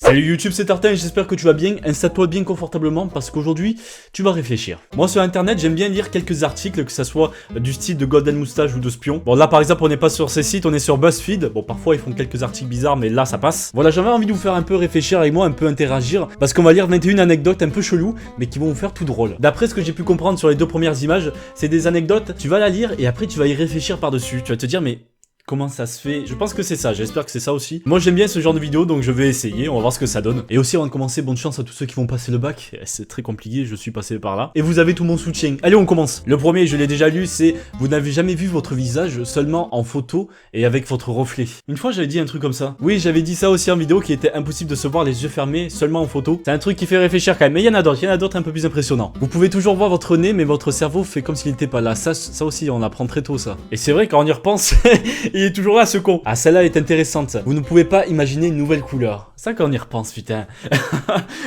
Salut YouTube, c'est Tartin et j'espère que tu vas bien. Installe-toi bien confortablement parce qu'aujourd'hui, tu vas réfléchir. Moi sur internet, j'aime bien lire quelques articles, que ça soit du style de Golden Moustache ou de Spion. Bon là par exemple, on n'est pas sur ces sites, on est sur BuzzFeed. Bon parfois ils font quelques articles bizarres, mais là ça passe. Voilà, j'avais envie de vous faire un peu réfléchir avec moi, un peu interagir, parce qu'on va lire 21 anecdotes un peu cheloues, mais qui vont vous faire tout drôle. D'après ce que j'ai pu comprendre sur les deux premières images, c'est des anecdotes, tu vas la lire et après tu vas y réfléchir par-dessus. Tu vas te dire mais... comment ça se fait? Je pense que c'est ça, j'espère que c'est ça aussi. Moi j'aime bien ce genre de vidéo, donc je vais essayer, on va voir ce que ça donne. Et aussi avant de commencer, bonne chance à tous ceux qui vont passer le bac. C'est très compliqué, je suis passé par là. Et vous avez tout mon soutien. Allez, on commence. Le premier, je l'ai déjà lu, c'est « Vous n'avez jamais vu votre visage seulement en photo et avec votre reflet ». Une fois j'avais dit un truc comme ça. Oui, j'avais dit ça aussi en vidéo, qu'il était impossible de se voir les yeux fermés seulement en photo. C'est un truc qui fait réfléchir quand même, mais il y en a d'autres un peu plus impressionnants. Vous pouvez toujours voir votre nez, mais votre cerveau fait comme s'il n'était pas là. Ça aussi, on apprend très tôt ça. Et c'est vrai, quand on y repense, il est toujours là ce con. Ah, celle-là est intéressante. Vous ne pouvez pas imaginer une nouvelle couleur. Ça, quand on y repense, putain.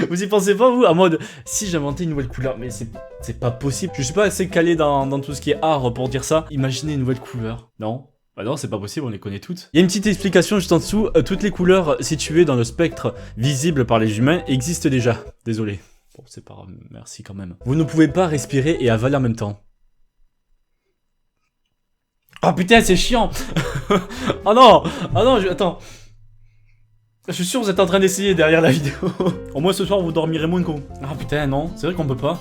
Vous y pensez pas, vous? En mode, si j'inventais une nouvelle couleur, mais c'est pas possible. Je suis pas assez calé dans tout ce qui est art pour dire ça. Imaginez une nouvelle couleur. Non? Bah non, c'est pas possible, on les connaît toutes. Il y a une petite explication juste en dessous. Toutes les couleurs situées dans le spectre visible par les humains existent déjà. Désolé. Bon, c'est pas grave, merci quand même. Vous ne pouvez pas respirer et avaler en même temps. Oh putain, c'est chiant. Oh non, attends. Je suis sûr que vous êtes en train d'essayer derrière la vidéo. Au moins ce soir vous dormirez moins con. Ah putain non, c'est vrai qu'on peut pas.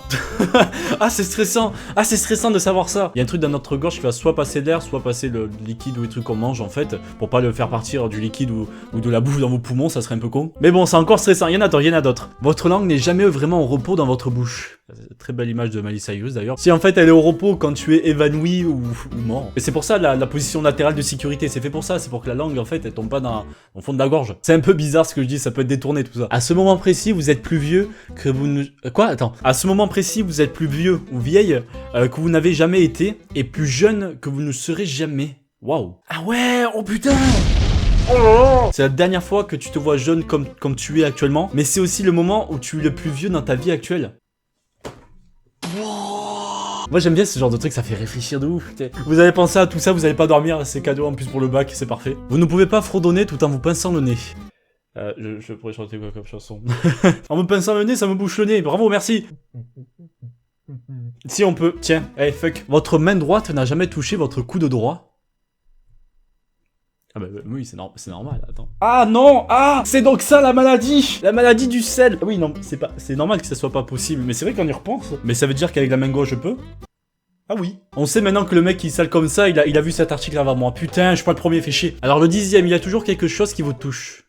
Ah c'est stressant. Ah c'est stressant de savoir ça. Il y a un truc dans notre gorge qui va soit passer l'air, soit passer le liquide ou les trucs qu'on mange en fait. Pour pas le faire partir du liquide ou de la bouffe dans vos poumons, ça serait un peu con. Mais bon, c'est encore stressant, il y en a d'autres. Votre langue n'est jamais vraiment au repos dans votre bouche. Très belle image de Miley Cyrus d'ailleurs. Si en fait elle est au repos quand tu es évanoui ou mort. Et c'est pour ça la position latérale de sécurité, c'est fait pour ça, c'est pour que la langue en fait elle tombe pas au fond de la gorge. C'est un peu bizarre ce que je dis, ça peut être détourné tout ça. À ce moment précis, vous êtes plus vieux que vous ne... Quoi? Attends. À ce moment précis, vous êtes plus vieux ou vieille que vous n'avez jamais été et plus jeune que vous ne serez jamais. Waouh. Ah ouais, oh putain. C'est la dernière fois que tu te vois jeune comme tu es actuellement, mais c'est aussi le moment où tu es le plus vieux dans ta vie actuelle. Moi j'aime bien ce genre de truc, ça fait réfléchir de ouf. Vous avez pensé à tout ça, vous allez pas dormir, c'est cadeau en plus pour le bac, c'est parfait. Vous ne pouvez pas fredonner tout en vous pinçant le nez. Je pourrais chanter quoi comme chanson? En me pinçant le nez, ça me bouche le nez, bravo, merci. Si on peut, tiens, hey fuck. Votre main droite n'a jamais touché votre coude droit. Ah bah oui, c'est normal, attends. Ah non, ah, c'est donc ça la maladie. La maladie du sel. Oui, non, c'est normal que ça soit pas possible, mais c'est vrai qu'on y repense. Mais ça veut dire qu'avec la main gauche, je peux? Ah oui. On sait maintenant que le mec qui sale comme ça, il a vu cet article avant moi. Putain, je suis pas le premier, fait chier. Alors le 10e, il y a toujours quelque chose qui vous touche.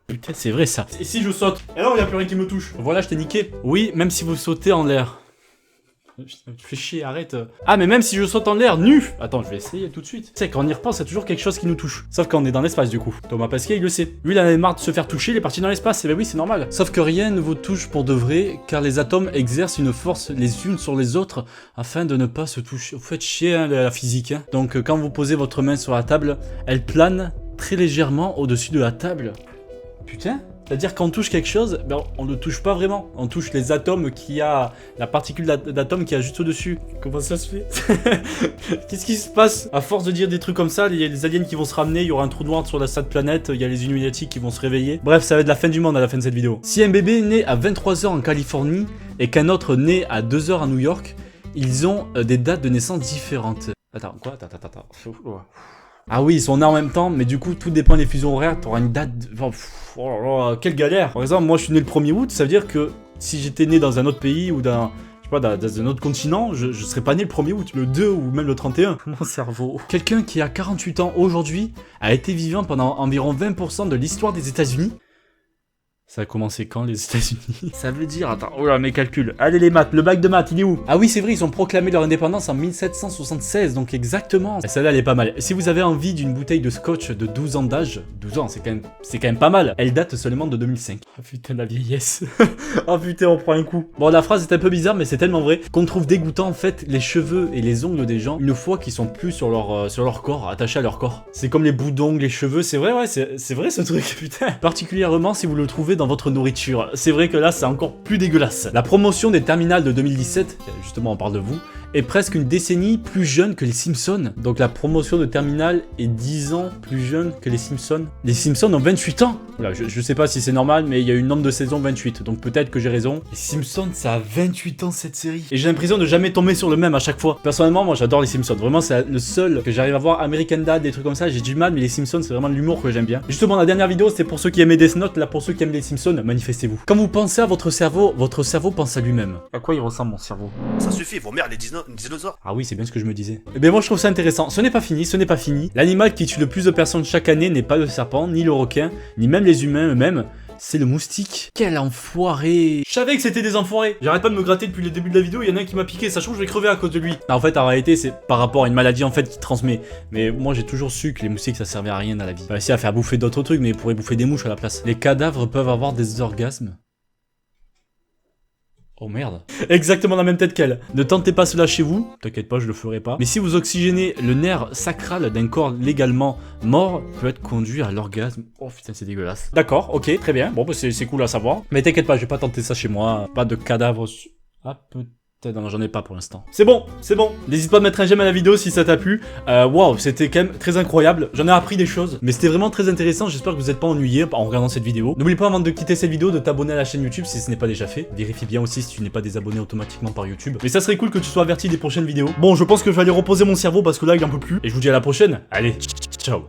Putain, c'est vrai ça. Et si je saute? Eh non, il y a plus rien qui me touche. Voilà, je t'ai niqué. Oui, même si vous sautez en l'air. Tu fais chier, arrête. Ah, mais même si je saute en l'air, nu. Attends, je vais essayer tout de suite. Tu sais, quand on y repense, il y a toujours quelque chose qui nous touche. Sauf quand on est dans l'espace, du coup. Thomas Pesquet, il le sait. Lui, il en a marre de se faire toucher, il est parti dans l'espace. Et ben oui, c'est normal. Sauf que rien ne vous touche pour de vrai, car les atomes exercent une force les unes sur les autres afin de ne pas se toucher. Vous faites chier, hein, la physique. Hein. Donc, quand vous posez votre main sur la table, elle plane très légèrement au-dessus de la table. Putain. C'est-à-dire qu'on touche quelque chose, ben on ne touche pas vraiment. On touche les atomes qui a... la particule d'atome qui a juste au-dessus. Comment ça se fait? Qu'est-ce qui se passe? À force de dire des trucs comme ça, il y a les aliens qui vont se ramener, il y aura un trou noir sur cette planète, il y a les Illuminati qui vont se réveiller. Bref, ça va être la fin du monde à la fin de cette vidéo. Si un bébé naît à 23h en Californie et qu'un autre naît à 2h à New York, ils ont des dates de naissance différentes. Attends, quoi? Attends. Ah oui, ils sont nés en même temps, mais du coup, tout dépend des fusions horaires, t'auras une date... Oh là là, quelle galère. Par exemple, moi je suis né le 1er août, ça veut dire que si j'étais né dans un autre pays ou dans... je sais pas, dans un autre continent, je serais pas né le 1er août, le 2 ou même le 31. Mon cerveau. Quelqu'un qui a 48 ans aujourd'hui a été vivant pendant environ 20% de l'histoire des États-Unis. Ça a commencé quand, les États-Unis? Ça veut dire... Attends, oh là, mes calculs. Allez, les maths, le bac de maths, il est où? Ah oui, c'est vrai, ils ont proclamé leur indépendance en 1776, donc exactement. Et celle-là, elle est pas mal. Si vous avez envie d'une bouteille de scotch de 12 ans d'âge, 12 ans, c'est quand même pas mal. Elle date seulement de 2005. Ah putain, la vieillesse. Ah putain, on prend un coup. Bon, la phrase est un peu bizarre, mais c'est tellement vrai qu'on trouve dégoûtant, en fait, les cheveux et les ongles des gens une fois qu'ils sont plus sur leur corps, attachés à leur corps. C'est comme les bouts d'ongles, les cheveux, c'est vrai, ouais, c'est vrai ce truc, putain. Particulièrement si vous le trouvez dans votre nourriture. C'est vrai que là, c'est encore plus dégueulasse. La promotion des terminales de 2017, justement on parle de vous, est presque une décennie plus jeune que les Simpsons. Donc la promotion de Terminal est 10 ans plus jeune que les Simpsons. Les Simpsons ont 28 ans. Voilà, je sais pas si c'est normal, mais il y a une nombre de saisons 28, donc peut-être que j'ai raison. Les Simpsons, ça a 28 ans cette série. Et j'ai l'impression de jamais tomber sur le même à chaque fois. Personnellement, moi j'adore les Simpsons. Vraiment, c'est le seul que j'arrive à voir. American Dad, des trucs comme ça, j'ai du mal, mais les Simpsons, c'est vraiment de l'humour que j'aime bien. Justement, la dernière vidéo, c'était pour ceux qui aimaient Death Note. Là, pour ceux qui aiment les Simpsons, manifestez-vous. Quand vous pensez à votre cerveau pense à lui-même. À quoi il ressemble mon cerveau? Ça suffit, vos mères les dinosaures. Ah oui, c'est bien ce que je me disais. Eh bien moi je trouve ça intéressant. Ce n'est pas fini, ce n'est pas fini. L'animal qui tue le plus de personnes chaque année n'est pas le serpent, ni le requin, ni même les humains eux-mêmes. C'est le moustique. Quel enfoiré. Je savais que c'était des enfoirés. J'arrête pas de me gratter depuis le début de la vidéo, il y en a un qui m'a piqué, sachant que je vais crever à cause de lui. En fait, en réalité, c'est par rapport à une maladie en fait qui transmet. Mais moi j'ai toujours su que les moustiques ça servait à rien dans la vie. J'ai réussi à faire bouffer d'autres trucs, mais ils pourraient bouffer des mouches à la place. Les cadavres peuvent avoir des orgasmes. Oh merde. Exactement la même tête qu'elle. Ne tentez pas cela chez vous, t'inquiète pas, je le ferai pas. Mais si vous oxygénez le nerf sacral d'un corps légalement mort, peut être conduit à l'orgasme. Oh putain, c'est dégueulasse. D'accord, ok, très bien. Bon, bah c'est cool à savoir. Mais t'inquiète pas, je vais pas tenter ça chez moi. Pas de cadavres. Ah, peut-être. Non, j'en ai pas pour l'instant. C'est bon, c'est bon. N'hésite pas à mettre un j'aime à la vidéo si ça t'a plu. Waouh, c'était quand même très incroyable. J'en ai appris des choses, mais c'était vraiment très intéressant. J'espère que vous n'êtes pas ennuyés en regardant cette vidéo. N'oublie pas avant de quitter cette vidéo de t'abonner à la chaîne YouTube si ce n'est pas déjà fait. Vérifie bien aussi si tu n'es pas désabonné automatiquement par YouTube. Mais ça serait cool que tu sois averti des prochaines vidéos. Bon, je pense que je vais aller reposer mon cerveau parce que là il en peut plus. Et je vous dis à la prochaine. Allez, ciao.